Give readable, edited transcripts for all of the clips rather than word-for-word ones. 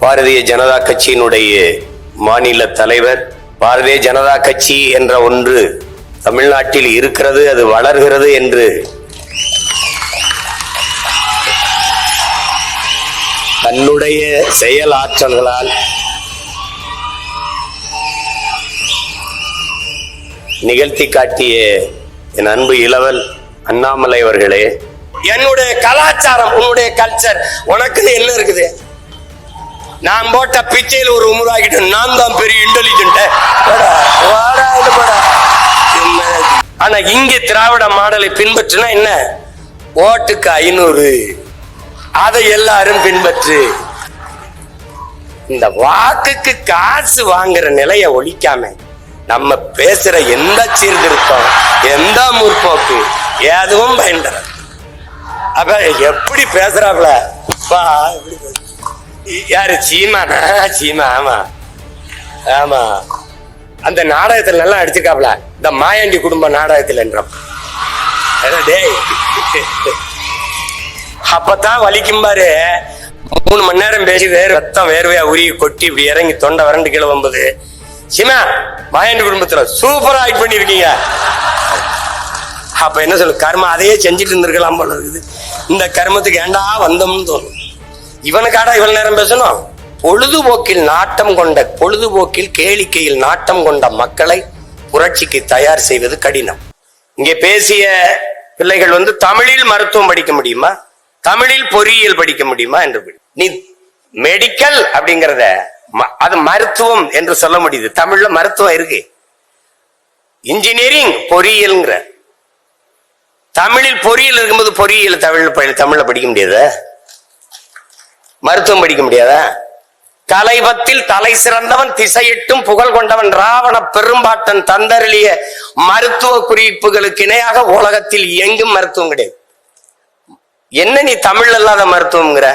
பாரதிய ஜனதா கட்சியினுடைய மாநில தலைவர், பாரதிய ஜனதா கட்சி என்ற ஒன்று தமிழ்நாட்டில் இருக்கிறது, அது வளர்கிறது என்று தன்னுடைய செயல் ஆற்றல்களால் நிகழ்த்தி காட்டிய என் அன்பு இளவல் அண்ணாமலை அவர்களே, என்னுடைய கலாச்சாரம், உன்னுடைய கல்ச்சர், உனக்குன்னு என்ன இருக்குது? நான் போட்ட பிச்சையில் ஒரு உமுறாகிட்டு நான் தான் பெரிய இன்டெலிஜென்ட். ஆனா இங்க திராவிட மாடலை பின்பற்றினா என்ன? ஓட்டுக்கு 500, அதை எல்லாரும் பின்பற்று. இந்த வாக்குக்கு காசு வாங்குற நிலைய ஒழிக்காம நம்ம பேசுற எந்த சீர்திருத்தம், எந்த முற்போக்கு எதுவும் பயன்பட. அப்ப எப்படி பேசுறாப்ல யாரு? சீமானா? சீமா, ஆமா ஆமா. அந்த நாடகத்துல நல்லா அடிச்சிருக்காப்ல, இந்த மாயாண்டி குடும்ப நாடகத்தில் என்ற. அப்பதான் வலிக்கும் பாரு. 3 மணி நேரம் பேசி ரத்தம் வேர்வையா உருகி கொட்டி இப்படி இறங்கி தொண்டை வறண்டு கீழே வம்பது. சீமா, மாயாண்டி குடும்பத்துல சூப்பரா ஆக்ட் பண்ணிருக்கீங்க. அப்ப என்ன சொல்லு, கர்மம் அதையே செஞ்சுட்டு இருந்திருக்கலாம் போல இருக்குது. இந்த கர்மத்துக்கு ஏண்டா வந்தோம்னு தோணும். இவனுக்காடா இவ்வளவு நேரம் பேசணும்? பொழுதுபோக்கில் நாட்டம் கொண்ட, பொழுதுபோக்கில் கேளிக்கையில் நாட்டம் கொண்ட மக்களை புரட்சிக்கு தயார் செய்வது கடினம். இங்கே பேசிய பிள்ளைகள் தமிழில் மருத்துவம் படிக்க முடியுமா, தமிழில் பொறியியல் படிக்க முடியுமா என்று. நீ மெடிக்கல் அப்படிங்கிறத அது மருத்துவம் என்று சொல்ல முடியுது. தமிழ்ல மருத்துவம் இருக்கு. இன்ஜினியரிங் பொறியியல்ங்கிற, தமிழில் பொறியியல் இருக்கும்போது பொறியியல் தமிழ்ல படிக்க முடியாத? மருத்துவம் படிக்க முடியாதா? கலைபத்தில் தலை சிறந்தவன், திசையிட்டும் புகழ் கொண்டவன், ராவண பெரும்பாட்டன் தந்தருளிய மருத்துவ குறிப்புகளுக்கு இணையாக உலகத்தில் எங்கும் மருத்துவம் கிடையாது. என்ன நீ தமிழ் அல்லாத மருத்துவம்ங்கிற?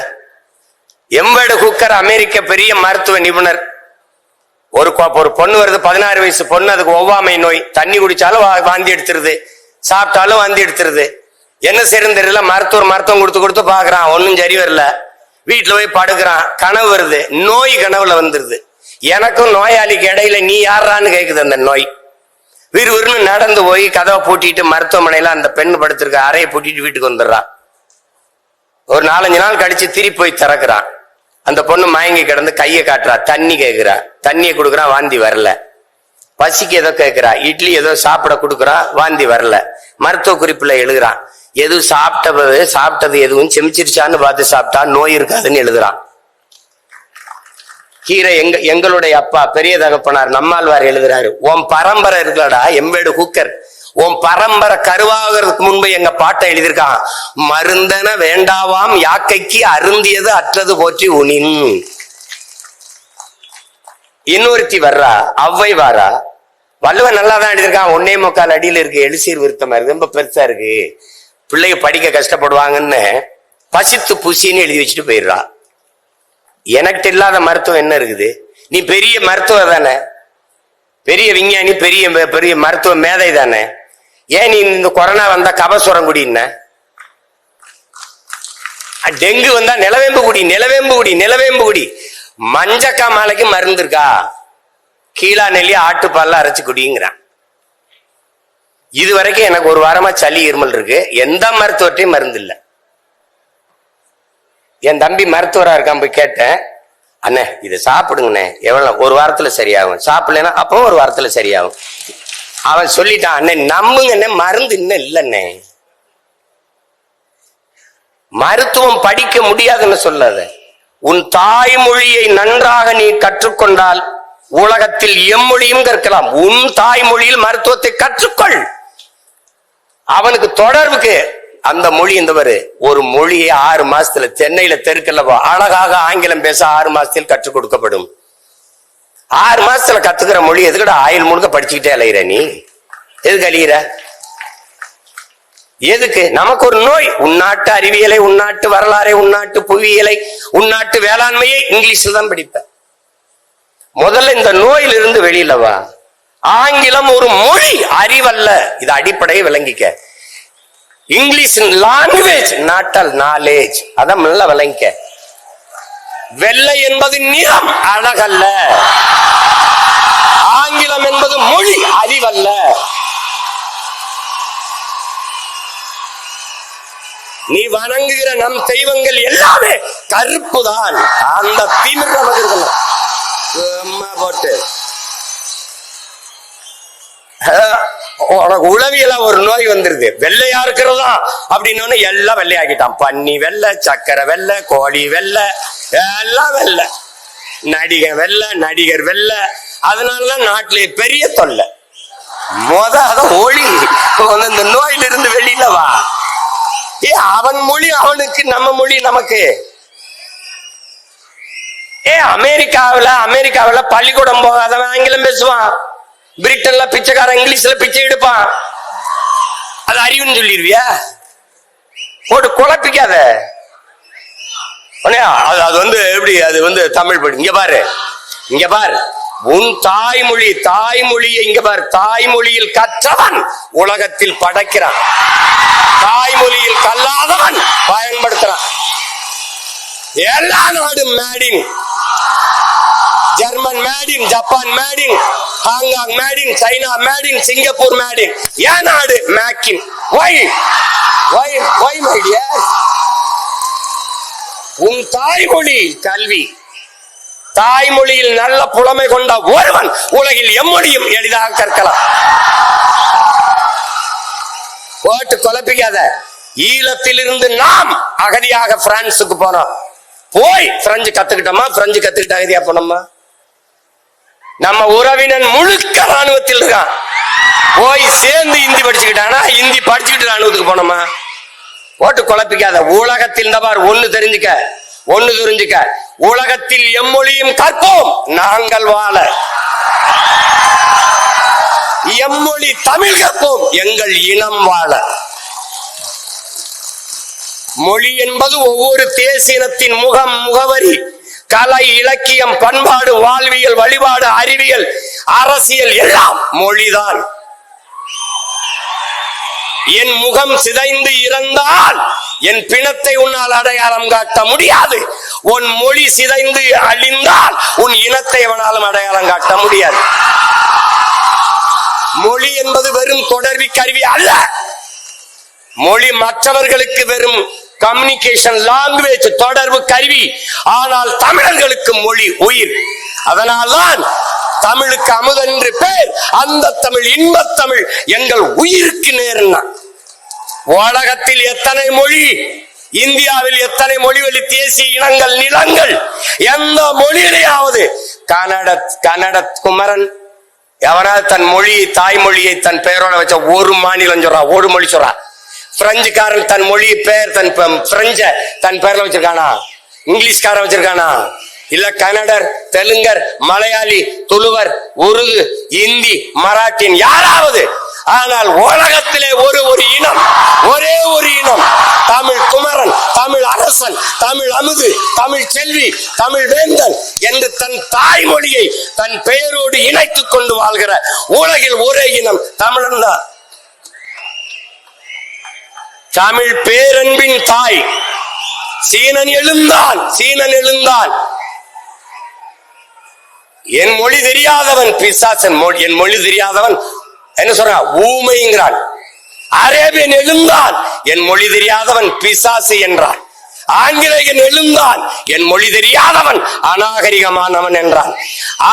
எம்பேடு குக்கர், அமெரிக்க பெரிய மருத்துவ நிபுணர். ஒரு பொண்ணு வருது, 16 வயசு பொண்ணு, அதுக்கு ஒவ்வாமை நோய். தண்ணி குடிச்சாலும் வாந்தி எடுத்துருது, சாப்பிட்டாலும் வாந்தி எடுத்துருது. என்ன செய்யறது தெரியல. மருத்துவம் கொடுத்து பாக்குறான், ஒன்னும் சரி வரல. வீட்டுல போய் படுக்கிறான், கனவு வருது, நோய் கனவுல வந்துருது. எனக்கும் நோயாளிக்கு இடையில நீ யாரான்னு கேக்குது அந்த நோய். விறுவிறுன்னு நடந்து போய் கதவை பூட்டிட்டு மருத்துவமனையில அந்த பெண்ணு படுத்திருக்க அறையை பூட்டிட்டு வீட்டுக்கு வந்துடுறான். ஒரு 4-5 நாள் கழிச்சு திருப்பி போய் திறக்கிறான். அந்த பொண்ணு மயங்கி கிடந்து கையை காட்டுறா, தண்ணி கேட்கிறா, தண்ணியை கொடுக்குறான், வாந்தி வரல. பசிக்கு ஏதோ கேட்கிறா, இட்லி ஏதோ சாப்பிட கொடுக்குறான், வாந்தி வரல. மருத்துவ குறிப்புல எழுதுறான், எது சாப்பிட்டது எதுவும் செமிச்சிருச்சான்னு பார்த்து சாப்பிட்டா நோய் இருக்காதுன்னு எழுதுறான். கீரை எங்களுடைய அப்பா பெரிய தகப்பனார் நம்மாழ்வார் எழுதுறாரு, உன் பரம்பரை இருக்கலடா எம்பேடு குக்கர், உன் பரம்பரை கருவாகிறதுக்கு முன்பு எங்க பாட்டை எழுதியிருக்கான், மருந்தன வேண்டாவாம் யாக்கைக்கு அருந்தியது அற்றது போற்றி உனின். இன்னொருத்தி வர்றா, அவ்வை வாரா. வள்ளுவன் நல்லா தான் எழுதியிருக்கான், 1.25 அடியில இருக்கு, எழுசீர் விருத்தமா இருக்கு, ரொம்ப பெருசா இருக்கு, பிள்ளைங்க படிக்க கஷ்டப்படுவாங்கன்னு பசித்து புசின்னு எழுதி வச்சுட்டு போயிடுறா. எனக்கு இல்லாத மருத்துவம் என்ன இருக்குது? நீ பெரிய மருத்துவர் தானே, பெரிய விஞ்ஞானி, பெரிய மருத்துவ மேதை தானே. ஏன் நீ இந்த கொரோனா வந்தா கபசுரம் குடின, டெங்கு வந்தா நிலவேம்பு குடி, மஞ்சக்கா மாலைக்கு மருந்து இருக்கா? கீழா நெல்லி ஆட்டுப்பால்ல அரைச்சு குடிங்கிறான். இது வரைக்கும் எனக்கு 1 வாரமா சளி இருமல் இருக்கு, எந்த மருத்துவத்தையும் மருந்து இல்லை. என் தம்பி மருத்துவரா இருக்கான், போய் கேட்டேன், அண்ணே இதை சாப்பிடுங்கண்ணே, எவ்வளவு 1 வாரத்துல சரியாகும், சாப்பிடலன்னா அப்பவும் 1 வாரத்துல சரியாகும். அவன் சொல்லிட்டான், அண்ணே நம்புங்கண்ணே, மருந்து இன்னும் இல்லைண்ணே. மருத்துவம் படிக்க முடியாதுன்னு சொல்லாத. உன் தாய்மொழியை நன்றாக நீ கற்றுக்கொண்டால் உலகத்தில் எம்மொழியும் கற்கலாம். உன் தாய்மொழியில் மருத்துவத்தை கற்றுக்கொள். அவனுக்கு தொடர்புக்கு அந்த மொழி இந்த ஒரு மொழியை 6 மாசத்துல சென்னையில தெருக்கல்லவா அழகாக ஆங்கிலம் பேச 6 மாசத்தில் கற்றுக் கொடுக்கப்படும். 6 மாசத்துல கத்துக்கிற மொழி எதுக்கட ஆயுள் முழுக்க படிச்சுக்கிட்டே அலையிற? நீ எதுக்கு அழிகிற? எதுக்கு? நமக்கு ஒரு நோய். உள்நாட்டு அறிவியலை, உள்நாட்டு வரலாறை, உள்நாட்டு புவியியலை, உள்நாட்டு வேளாண்மையை இங்கிலீஷ்ல தான் படிப்ப. முதல்ல இந்த நோயிலிருந்து வெளியிலவா. ஆங்கிலம் ஒரு மொழி, அறிவல்ல. இது அடிப்படையை விளங்கிக்க. English language, not knowledge. அதான் நல்லா விளங்கிக்க. வெள்ளை என்பது நிறம், அழகல்ல. ஆங்கிலம் என்பது மொழி, அறிவல்ல. நீ வணங்குகிற நம் தெய்வங்கள் எல்லாமே கருப்பு தான். அந்த திமிர் நமக்கு இருக்கணும். போட்டு உனக்கு உளவியல ஒரு நோய் வந்துருது. வெள்ளையா இருக்கிறதா அப்படின்னு எல்லாம் வெள்ளையாக்கிட்டான். பன்னி வெள்ளை, சக்கரை வெள்ளை, கோழி வெள்ளை, எல்லாம் வெள்ளை. நடிகர் வெள்ளை, நடிகர் வெள்ளை. அதனாலதான் நாட்டிலே பெரிய தொல்லை. அத ஒளி இந்த நோயிலிருந்து வெளியில வா. அவன் மொழி அவனுக்கு, நம்ம மொழி நமக்கு. அமெரிக்காவில பள்ளிக்கூடம் போகாதவன் ஆங்கிலம் பேசுவான். பிரிட்டன்ல பிச்சைக்காரன் இங்கிலீஷ்ல பிச்சை எடுப்பான். அது அறிவுன்னு சொல்லிடுவியா? போட்டு குழப்பிக்காத. அது எப்படி? அது தமிழ் படி. இங்க பாரு உன் தாய்மொழி, தாய்மொழியை இங்க பாரு. தாய்மொழியில் கற்றவன் உலகத்தில் படைக்கிறான். தாய்மொழியில் கல்லாதவன் பயன்படுத்துறான். எல்லா நாடும் maiden German, maiden Japan, maiden Hong Kong, maiden China, maiden Singapore, maiden ஏன் நாடு மேக்கின். உன் தாய்மொழி கல்வி. தாய்மொழியில் நல்ல புலமை கொண்ட ஒருவன் உலகில் எம்மொழியும் எளிதாக கற்கலாம். போட்டு குழப்பிக்காத. ஈழத்திலிருந்து நாம் அகதியாக பிரான்சுக்கு போனோம். போய் பிரெஞ்சு கத்துக்கிட்டோமா? பிரெஞ்சு கத்துக்கிட்ட அகதியா போனோமா? நம்ம உறவினன் முழுக்க ராணுவத்தில் இருக்கான். போய் சேர்ந்து இந்தி படிச்சுக்கிட்டானா? இந்தி படிச்சுக்கிட்டு ராணுவத்துக்கு போனோமா? போட்டு குழப்பிக்காத. உலகத்தில் ஒண்ணு தெரிஞ்சுக்க. உலகத்தில் எம்மொழியும் கற்போம் நாங்கள் வாழ. எம்மொழி தமிழ் கற்போம் எங்கள் இனம் வாழ. மொழி என்பது ஒவ்வொரு தேசியத்தின் முகவரி. கலை, இலக்கியம், பண்பாடு, வாழ்வியல், வழிபாடு, அறிவியல், அரசியல் எல்லாம் மொழிதான். என் முகம் சிதைந்து இறந்தால் என் பிணத்தை உன்னால் அடையாளம் காட்ட முடியாது. உன் மொழி சிதைந்து அழிந்தால் உன் இனத்தை எவனாலும் அடையாளம் காட்ட முடியாது. மொழி என்பது வெறும் தொடர்பு கருவி அல்ல. மொழி மற்றவர்களுக்கு வெறும் கம்யூனிகேஷன் லாங்குவேஜ், தொடர்பு கருவி. ஆனால் தமிழர்களுக்கு மொழி உயிர். அதனால்தான் தமிழுக்கு அமுதன் என்று பேர். அந்த தமிழ் இன்பத் தமிழ் எங்கள் உயிருக்கு நேர்னா. உலகத்தில் எத்தனை மொழி, இந்தியாவில் எத்தனை மொழிவழி தேசிய இனங்கள், நிலங்கள், எந்த மொழியிலேயாவது கன்னட குமரன் எவனாவது தன் மொழியை, தாய்மொழியை தன் பெயரோட வச்ச ஒரு மாநிலம் சொல்றான், ஒரு மொழி சொல்றான். பிரெஞ்சுக்காரன் தன் மொழி பெயர், தன் பிரெஞ்ச தன் பெயர்ல வச்சிருக்கானா? இங்கிலீஷ்காரன் வச்சிருக்கானா? இல்ல கன்னடர், தெலுங்கர், மலையாளி, துளுவர், உருது, இந்தி, மராட்டின் யாராவது? ஆனால் உலகத்திலே ஒரு இனம், ஒரே ஒரு இனம், தமிழ் குமரன், தமிழ் அரசன், தமிழ் அமுது, தமிழ் செல்வி, தமிழ் வேந்தன் என்று தன் தாய்மொழியை தன் பெயரோடு இணைத்துக் கொண்டு வாழ்கிற உலகில் ஒரே இனம் தமிழன் தான். தமிழ் பேரன்பின் தாய். சீனன் எழுந்தான். என் மொழி தெரியாதவன் பிசாசன். என் மொழி தெரியாதவன் என்ன சொல்றான்? ஊமைங்கிறான். அரேபியன் எழுந்தான், என் மொழி தெரியாதவன் பிசாசு என்றான். ஆங்கிலேயன் எழுந்தான், என் மொழி தெரியாதவன் அநாகரிகமானவன் என்றான்.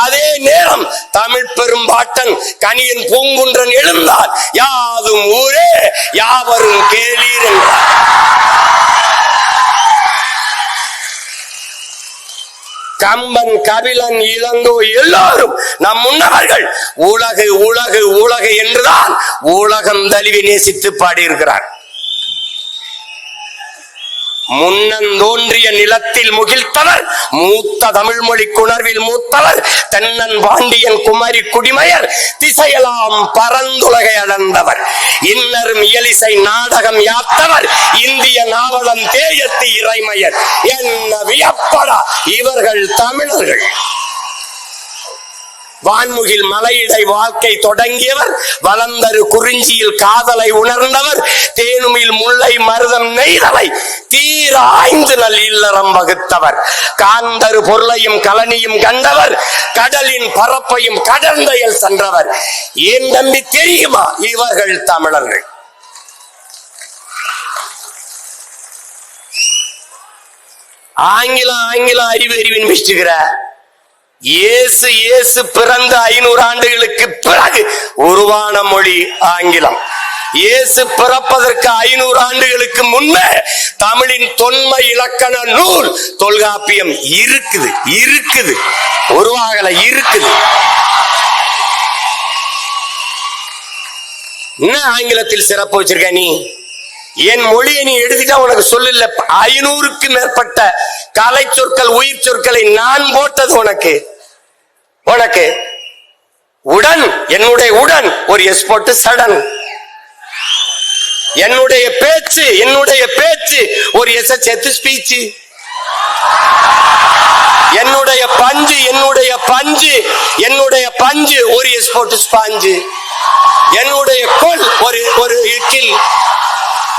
அதே நேரம் தமிழ் பெரும்பாட்டன் கனியன் பூங்குன்றன் எழுந்தான், யாதும் ஊரே யாவரும் கேளீர் என்றான். கம்பன், கபிலன், இளங்கோ எல்லாரும் நம் முன்னவர்கள் உலகு உலகு உலகு என்றுதான் உலகம் தழுவி நேசித்து பாடியிருக்கிறார். முன்னந்தோன்றிய நிலத்தில் முகிழ்த்தவர், மூத்த தமிழ் மொழி குணர்வில் மூத்தவர், தென்னன் பாண்டியன் குமரி குடிமையர், திசையெல்லாம் பரந்துலகை அளந்தவர், இன்னரும் இயலிசை நாடகம் யாத்தவர், இந்திய நாவலம் தேயத்து இறைமையர், என்ன வியப்படா இவர்கள் தமிழர்கள். வான்முகில் மலையிடை வாழ்க்கை தொடங்கியவர், வளர்ந்தரு குறிஞ்சியில் காதலை உணர்ந்தவர், தேனுமில் முல்லை மருதம் நெய்தலை தீர ஆய்ந்து நல் இல்லறம் வகுத்தவர், காந்தரு பொருளையும் கலனியும் கண்டவர், கடலின் பரப்பையும் கடந்தையில் சென்றவர். ஏன் தம்பி தெரியுமா இவர்கள் தமிழர்கள்? ஆங்கிலம் அறிவின் மிஸ்டுகிற இயேசு இயேசு பிறந்த 500 ஆண்டுகளுக்கு பிறகு உருவான மொழி ஆங்கிலம். இயேசு பிறப்பதற்கு 500 ஆண்டுகளுக்கு முன்னே தமிழின் தொன்மை இலக்கண நூல் தொல்காப்பியம் இருக்குது உருவாகல இருக்குது. என்ன ஆங்கிலத்தில் சிறப்பு வச்சிருக்க நீ? என் மொழியை நீ எடுத்துட்டா உனக்கு சொல்லல. 500க்கு மேற்பட்ட கலை சொற்கள் உயிர் சொற்களை நான் போட்டது உனக்கு உடன், என்னுடைய உடன் ஒரு எஸ் போட்டு சடன், என்னுடைய பேச்சு ஒரு எஸ் சேர்த்து ஸ்பீச், என்னுடைய பஞ்சு ஒரு எஸ் போட்டு ஸ்பாஞ்சு, என்னுடைய கொல் ஒரு இக்கில்,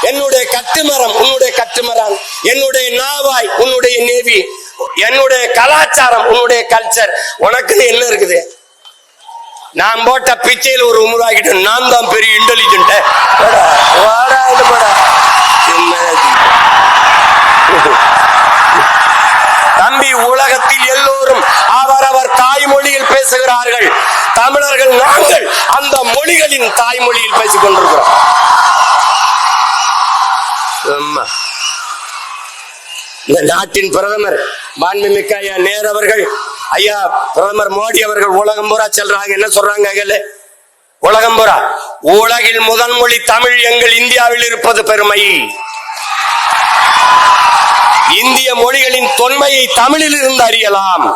என்னுடைய கட்டுமரம் உன்னுடைய கட்டுமரம், என்னுடைய நாவாய் உன்னுடைய நேவி, என்னுடைய கலாச்சாரம் உன்னுடைய கல்ச்சர். உனக்குன்னு என்ன இருக்குது? நான் போட்ட பிச்சையில் ஒரு உமுறாகிட்டு நான் தான் பெரிய இன்டெலிஜென்ட். தம்பி, உலகத்தில் எல்லோரும் அவரவர் தாய்மொழியில் பேசுகிறார்கள். தமிழர்கள் நாங்கள் அந்த மொழிகளின் தாய்மொழியில் பேசிக் கொண்டிருக்கிறோம். இந்த நாட்டின் பிரதமர் மாண்புமிக்க ஐயா நேரு அவர்கள், ஐயா பிரதமர் மோடி அவர்கள் உலகம் பூரா செல்றாங்க. என்ன சொல்றாங்க? உலகம் பூரா உலகில் முதல் மொழி தமிழ் எங்கள் இந்தியாவில் இருப்பது பெருமை. இந்திய மொழிகளின் தொன்மையை தமிழில் இருந்து அறியலாம்.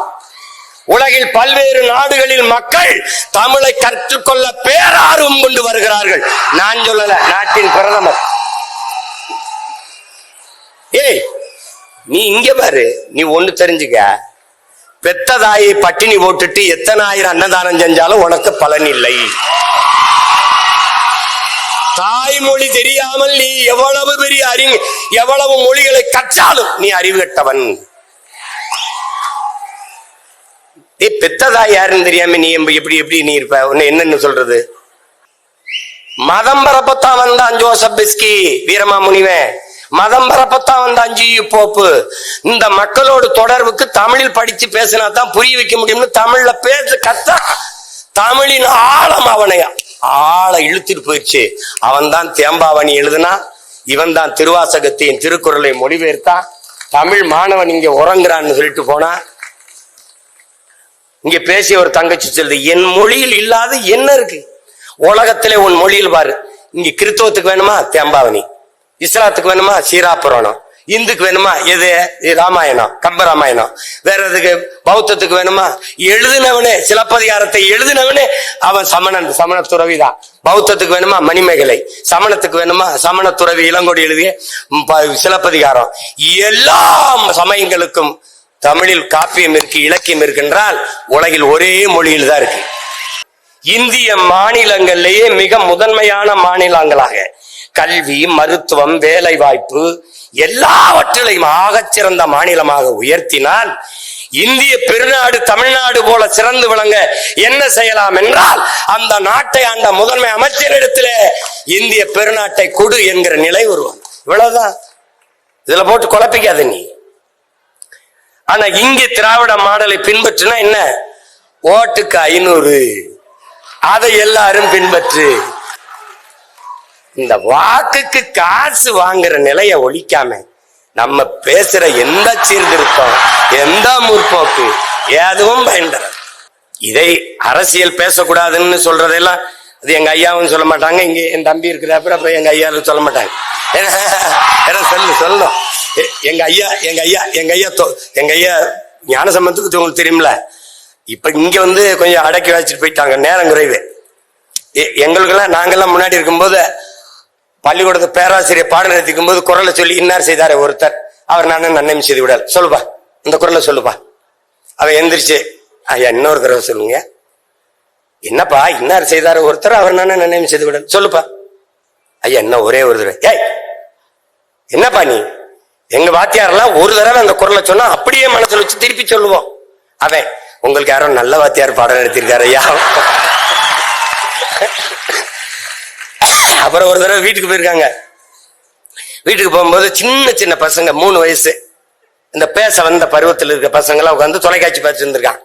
உலகில் பல்வேறு நாடுகளில் மக்கள் தமிழை கற்றுக்கொள்ள பேரார்வம் கொண்டு வருகிறார்கள். நான் சொல்லல, நாட்டின் பிரதமர். ஏய், நீ இங்க பாரு, நீ ஒண்ணு தெரிஞ்சுக்க, பெத்த தாயை பட்டினி போட்டுட்டு எத்தனை ஆயிரம் அன்னதானம் செஞ்சாலும் உனக்கு பலன் இல்லை. தாய்மொழி தெரியாமல் நீ எவ்வளவு பெரிய எவ்வளவு மொழிகளை கற்றாலும் நீ அறிவு கட்டவன். பெத்த தாய் யாருன்னு தெரியாம நீ எப்படி நீ இருப்ப? என்னன்னு சொல்றது? மதம் பரப்பத்தான் வந்தான் ஜோசப் பிஸ்கி வீரமா முனிவன், மதம் பரப்பத்தான் வந்தான் ஜி போப்பு. இந்த மக்களோட தொடர்புக்கு தமிழில் படிச்சு பேசினா தான் புரிய வைக்க முடியும்னு தமிழ்ல பேச கத்தா தமிழின் ஆழம் அவனை ஆளை இழுத்துட்டு போயிடுச்சு. அவன் தான் தேம்பாவணி எழுதுனா, இவன் தான் திருவாசகத்தையும் திருக்குறளை மொழிபெயர்த்தா. தமிழ் மாணவன் இங்க உறங்குறான்னு சொல்லிட்டு போனா, இங்க பேசிய ஒரு தங்கச்சி சொல்லுது, என் மொழியில் இல்லாத என்ன இருக்கு உலகத்திலே? உன் மொழியில் பாரு. இங்க கிறிஸ்தவத்துக்கு வேணுமா தேம்பாவணி, இஸ்லாத்துக்கு வேணுமா சீராபுராணம், இந்துக்கு வேணுமா எது ராமாயணம் கம்பராமாயணம், வேற எதுக்கு பௌத்தத்துக்கு வேணுமா? எழுதினவனே சிலப்பதிகாரத்தை எழுதினவனே அவன் சமண துறவிதான். பௌத்தத்துக்கு வேணுமா மணிமேகலை, சமணத்துக்கு வேணுமா சமண துறவி இளங்கோடி எழுதிய சிலப்பதிகாரம். எல்லா சமயங்களுக்கும் தமிழில் காப்பியம் இருக்கு, இலக்கியம் இருக்கின்றால் உலகில் ஒரே மொழியில் தான் இருக்கு. இந்திய மாநிலங்களிலேயே மிக முதன்மையான மாநிலங்களாக கல்வி, மருத்துவம், வேலை வாய்ப்பு எல்லாவற்றிலையும் ஆகச்சிறந்த மாநிலமாக உயர்த்தினால், இந்திய பெருநாடு தமிழ்நாடு போல சிறந்து விளங்க என்ன செய்யலாம் என்றால், அந்த நாட்டை ஆண்ட முதன்மை அமைச்சரிடத்திலே இந்திய பெருநாட்டை கொடு என்கிற நிலை வருவான். இவ்வளவுதான். இதுல போட்டு குழப்பிக்காத நீ. ஆனா இங்கே திராவிட மாடலை பின்பற்றினா என்ன? ஓட்டுக்கு 500, அதை எல்லாரும் பின்பற்று. இந்த வாக்குக்கு காசு வாங்குற நிலைய ஒழிக்காம நம்ம பேசுற எந்த சீர்திருத்தம், எந்த முற்போக்கு எதுவும் பயன்படாது. இதை அரசியல் பேசக்கூடாதுன்னு சொல்றதெல்லாம் அது எங்க ஐயாவும் சொல்ல மாட்டாங்க. இங்க என் தம்பி இருக்கிற அப்புறம் எங்க ஐயாவும் சொல்ல மாட்டாங்க. சொல்லணும் எங்க ஐயா ஞான சம்பந்தத்துக்கு உங்களுக்கு தெரியுமில்ல. இப்ப இங்க வந்து கொஞ்சம் அடக்கி வச்சுட்டு போயிட்டாங்க, நேரம் குறைவு. எங்களுக்கெல்லாம் நாங்கெல்லாம் முன்னாடி இருக்கும்போது பள்ளிக்கூடத்து பேராசிரியர் பாடம் நடத்திக்கும் போது குரலை சொல்லி இன்னார் செய்தாரு ஒருத்தர், அவர் நன்மை செய்து விடார், சொல்லுப்பா இந்த குரலை சொல்லுப்பா. அவ எந்திரிச்சு ஐயா இன்னொரு தடவை சொல்லுங்க, என்னப்பா இன்னார் செய்தாரு ஒருத்தர், அவர் நானே நினைவு செய்து விட சொல்லுப்பா. ஐயா என்ன ஒரே ஒரு தடவை, ஏய் என்னப்பா நீ, எங்க வாத்தியாரெல்லாம் ஒரு தடவை அந்த குரலை சொன்னா அப்படியே மனசுல வச்சு திருப்பி சொல்லுவோம். அவன் உங்களுக்கு யாரோ நல்ல வாத்தியார் பாடம் நடத்திருக்காரு ஐயா. அப்புறம் ஒரு தடவை வீட்டுக்கு போயிருக்காங்க. வீட்டுக்கு போகும்போது சின்ன சின்ன பசங்க 3 வயசு இந்த பேச வந்த பருவத்தில் இருக்க பசங்க எல்லாம் உட்காந்து தொலைக்காட்சி பார்த்து இருந்திருக்கான்.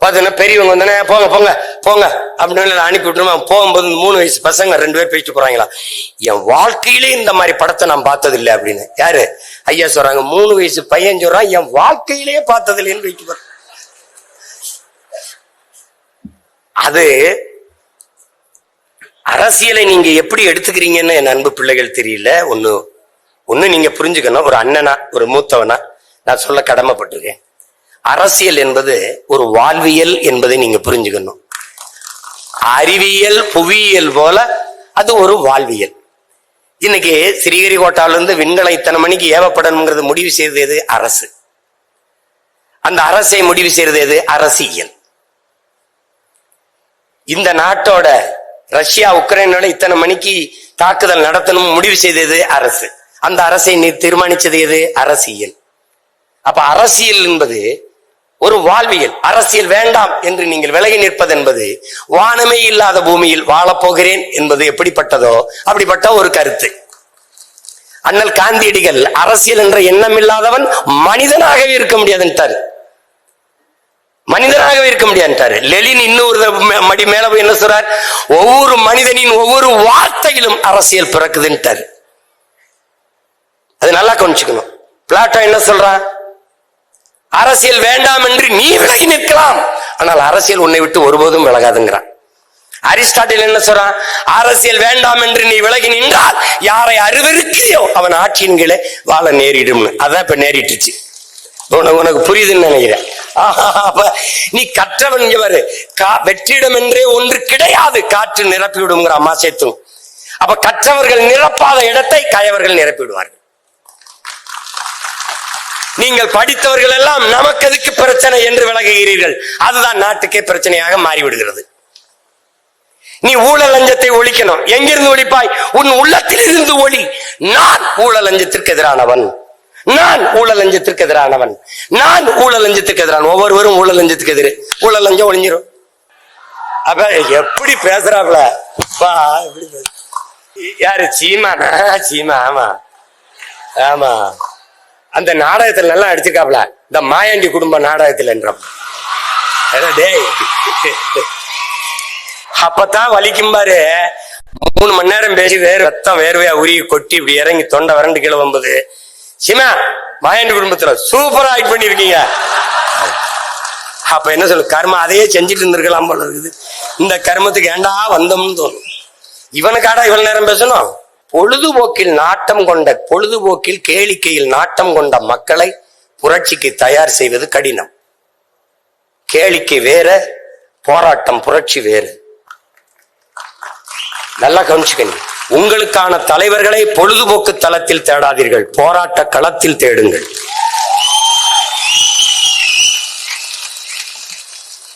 பார்த்தீங்கன்னா பெரியவங்க வந்தோடனே போங்க போங்க போங்க அப்படின்னு அனுப்பி விட்டுருமா. போகும்போது 3 வயசு பசங்க 2 பேர் பேசிட்டு போறாங்களா, என் வாழ்க்கையிலே இந்த மாதிரி படத்தை நான் பார்த்தது இல்லை அப்படின்னு. யாரு ஐயா சொல்றாங்க, 3 வயசு பையன் சொல்றான் என் வாழ்க்கையிலேயே பார்த்தது இல்லைன்னு வைக்க போற. அது அரசியலை நீங்க எப்படி எடுத்துக்கிறீங்கன்னு என் அன்பு பிள்ளைகள் தெரியல. ஒண்ணு நீங்க புரிஞ்சுக்கணும், ஒரு அண்ணனா ஒரு மூத்தவனா நான் சொல்ல கடமைப்பட்டிருக்கேன். அரசியல் என்பது ஒரு வாழ்வியல் என்பதை நீங்க புரிஞ்சுக்கணும். அறிவியல் புவியியல் போல அது ஒரு வாழ்வியல். இன்னைக்கு ஸ்ரீஹரிகோட்டால இருந்து விண்கலம் இத்தனை மணிக்கு ஏவப்படணுங்கிறது முடிவு செய்தது எது? அரசு. அந்த அரசை முடிவு செய்யறது எது? அரசியல். இந்த நாட்டோட ரஷ்யா உக்ரைனோட இத்தனை மணிக்கு தாக்குதல் நடத்தணும் முடிவு செய்தது அரசு. அந்த அரசை தீர்மானிச்சது எது? அரசியல். அப்ப அரசியல் என்பது ஒரு வாழ்வியல். அரசியல் வேண்டாம் என்று நீங்கள் விலகி நிற்பது என்பது வானமே இல்லாத பூமியில் வாழப்போகிறேன் என்பது எப்படிப்பட்டதோ அப்படிப்பட்ட ஒரு கருத்து. அண்ணல் காந்தியடிகள் அரசியல் என்ற எண்ணம் இல்லாதவன் மனிதனாகவே இருக்க முடியாதுன்ட்டாரு. மனிதனாகவே இருக்க முடியாதுன்ட்டாரு. லெனின் இன்னொரு மடி மேல போய் என்ன சொல்றார்? ஒவ்வொரு மனிதனின் ஒவ்வொரு வார்த்தையிலும் அரசியல் பிறக்குதுன்ட்டாரு. அது நல்லா கவனிச்சுக்கணும். பிளாட்டோ என்ன சொல்றான்? அரசியல் வேண்டாம் என்று நீ விலகி நிற்கலாம், ஆனால் அரசியல் உன்னை விட்டு ஒருபோதும் விலகாதுங்கிறான். அரிஸ்டாட்டில் என்ன சொல்றான்? அரசியல் வேண்டாம் என்று நீ விலகி நின்றால் யாரை அருவருக்கியோ அவன் ஆட்சியின் கீழே வாழ நேரிடும். அதான் இப்ப நேரிட்டுச்சு. உனக்கு புரியுதுன்னு நினைக்கிறேன். நீ கற்றவன் இவரு வெற்றிடம் என்றே ஒன்று கிடையாது, காற்று நிரப்பிவிடுங்கிற அம்மா சேர்த்தும். அப்ப கற்றவர்கள் நிரப்பாத இடத்தை கயவர்கள் நிரப்பிவிடுவார்கள். நீங்கள் படித்தவர்கள் எல்லாம் நமக்கு எதுக்கு பிரச்சனை என்று விலகுகிறீர்கள். அதுதான் நாட்டுக்கே பிரச்சனையாக மாறிவிடுகிறது. நீ ஊழல் லஞ்சத்தை ஒழிக்கணும். எங்கிருந்து ஒழிப்பாய்? உன் உள்ளத்தில் இருந்து ஒளி. நான் ஊழல் லஞ்சத்திற்கு எதிரானவன், நான் ஊழல் லஞ்சத்திற்கு எதிரானவன், நான் ஊழல் லஞ்சத்துக்கு எதிரான. ஒவ்வொருவரும் ஊழல் லஞ்சத்துக்கு எதிர. ஊழல் லஞ்சம் ஒழிஞ்சிரும். அப்ப எப்படி பேசுறாப்ல யாரு? சீமானா? சீமா. ஆமா ஆமா, அந்த நாடகத்துல நல்லா அடிச்சிருக்காப்ல, இந்த மாயாண்டி குடும்ப நாடகத்தில் என்ற. அப்பதான் வலிக்கும் பாரு. 3 மணி நேரம் பேசி ரத்தம் வேர்வையா உருகி கொட்டி இப்படி இறங்கி தொண்டை வறண்டு கீழே வம்பது. சிமா மாயாண்டி குடும்பத்துல சூப்பரா ஆக்ட் பண்ணிருக்கீங்க. அப்ப என்ன சொல்லு, கர்மம் அதையே செஞ்சுட்டு இருந்திருக்கலாம் போல இருக்குது. இந்த கர்மத்துக்கு ஏண்டா வந்தோம்னு தோணும். இவனுக்காடா இவ்வளவு நேரம் பேசணும்? பொழுதுபோக்கில் நாட்டம் கொண்ட, பொழுதுபோக்கில் கேளிக்கையில் நாட்டம் கொண்ட மக்களை புரட்சிக்கு தயார் செய்வது கடினம். கேளிக்கை வேற, போராட்டம் புரட்சி வேறு. நல்லா கவனிச்சுக்கணும். உங்களுக்கான தலைவர்களை பொழுதுபோக்கு தளத்தில் தேடாதீர்கள், போராட்ட களத்தில் தேடுங்கள்.